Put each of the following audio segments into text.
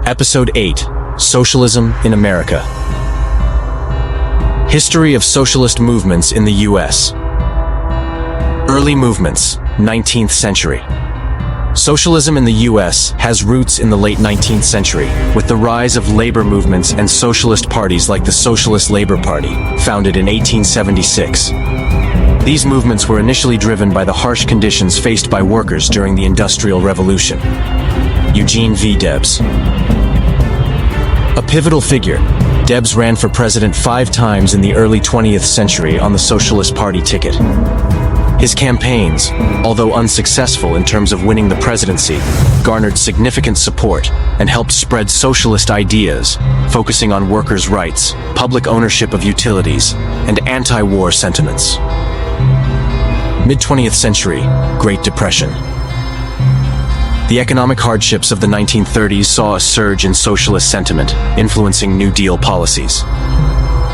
Episode 8: Socialism in America. History of socialist movements in the U.S. Early movements, 19th century. Socialism in the U.S. has roots in the late 19th century, with the rise of labor movements and socialist parties like the Socialist Labor Party, founded in 1876. These movements were initially driven by the harsh conditions faced by workers during the Industrial Revolution. Eugene V. Debs. A pivotal figure, Debs ran for president 5 times in the early 20th century on the Socialist Party ticket. His campaigns, although unsuccessful in terms of winning the presidency, garnered significant support and helped spread socialist ideas, focusing on workers' rights, public ownership of utilities, and anti-war sentiments. Mid-20th century, Great Depression. The economic hardships of the 1930s saw a surge in socialist sentiment, influencing New Deal policies.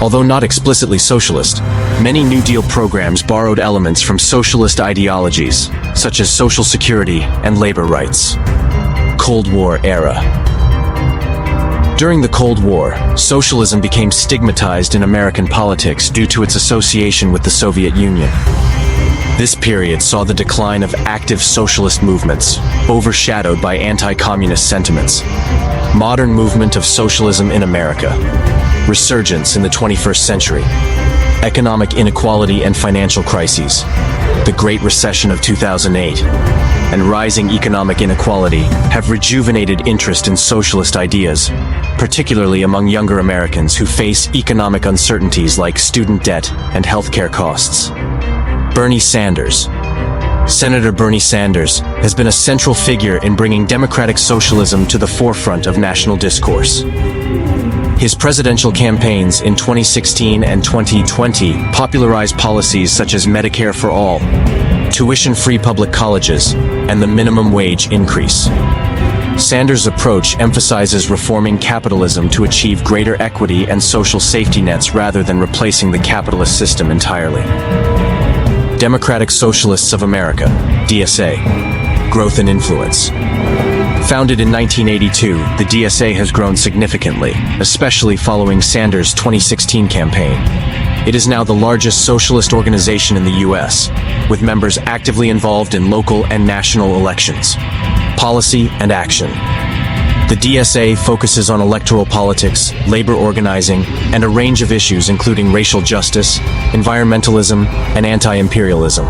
Although not explicitly socialist, many New Deal programs borrowed elements from socialist ideologies, such as Social Security and labor rights. Cold War era. During the Cold War, socialism became stigmatized in American politics due to its association with the Soviet Union. This period saw the decline of active socialist movements, overshadowed by anti-communist sentiments. Modern movement of socialism in America. Resurgence in the 21st century. Economic inequality and financial crises. The Great Recession of 2008 and rising economic inequality have rejuvenated interest in socialist ideas, particularly among younger Americans who face economic uncertainties like student debt and healthcare costs. Bernie Sanders. Senator Bernie Sanders has been a central figure in bringing democratic socialism to the forefront of national discourse. His presidential campaigns in 2016 and 2020 popularized policies such as Medicare for all, tuition-free public colleges, and the minimum wage increase. Sanders' approach emphasizes reforming capitalism to achieve greater equity and social safety nets rather than replacing the capitalist system entirely. Democratic Socialists of America, DSA. Growth and influence. Founded in 1982, the DSA has grown significantly, especially following Sanders' 2016 campaign. It is now the largest socialist organization in the U.S., with members actively involved in local and national elections. Policy and action. The DSA focuses on electoral politics, labor organizing, and a range of issues including racial justice, environmentalism, and anti-imperialism.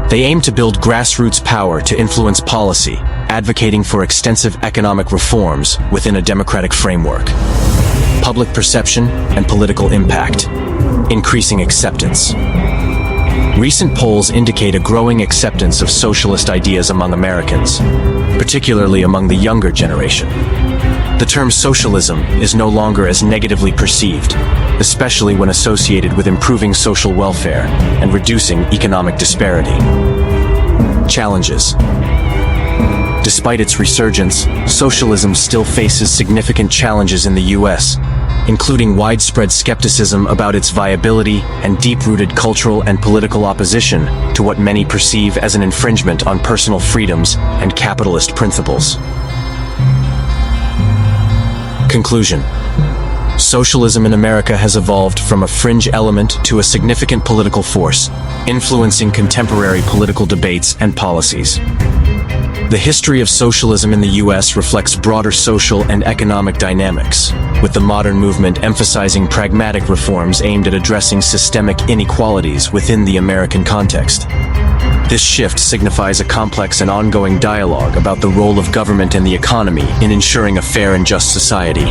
They aim to build grassroots power to influence policy, advocating for extensive economic reforms within a democratic framework. Public perception and political impact. Increasing acceptance. Recent polls indicate a growing acceptance of socialist ideas among Americans, particularly among the younger generation. The term socialism is no longer as negatively perceived, especially when associated with improving social welfare and reducing economic disparity. Challenges. Despite its resurgence, socialism still faces significant challenges in the U.S., including widespread skepticism about its viability and deep-rooted cultural and political opposition to what many perceive as an infringement on personal freedoms and capitalist principles. Conclusion. Socialism in America has evolved from a fringe element to a significant political force, influencing contemporary political debates and policies. The history of socialism in the U.S. reflects broader social and economic dynamics, with the modern movement emphasizing pragmatic reforms aimed at addressing systemic inequalities within the American context. This shift signifies a complex and ongoing dialogue about the role of government and the economy in ensuring a fair and just society.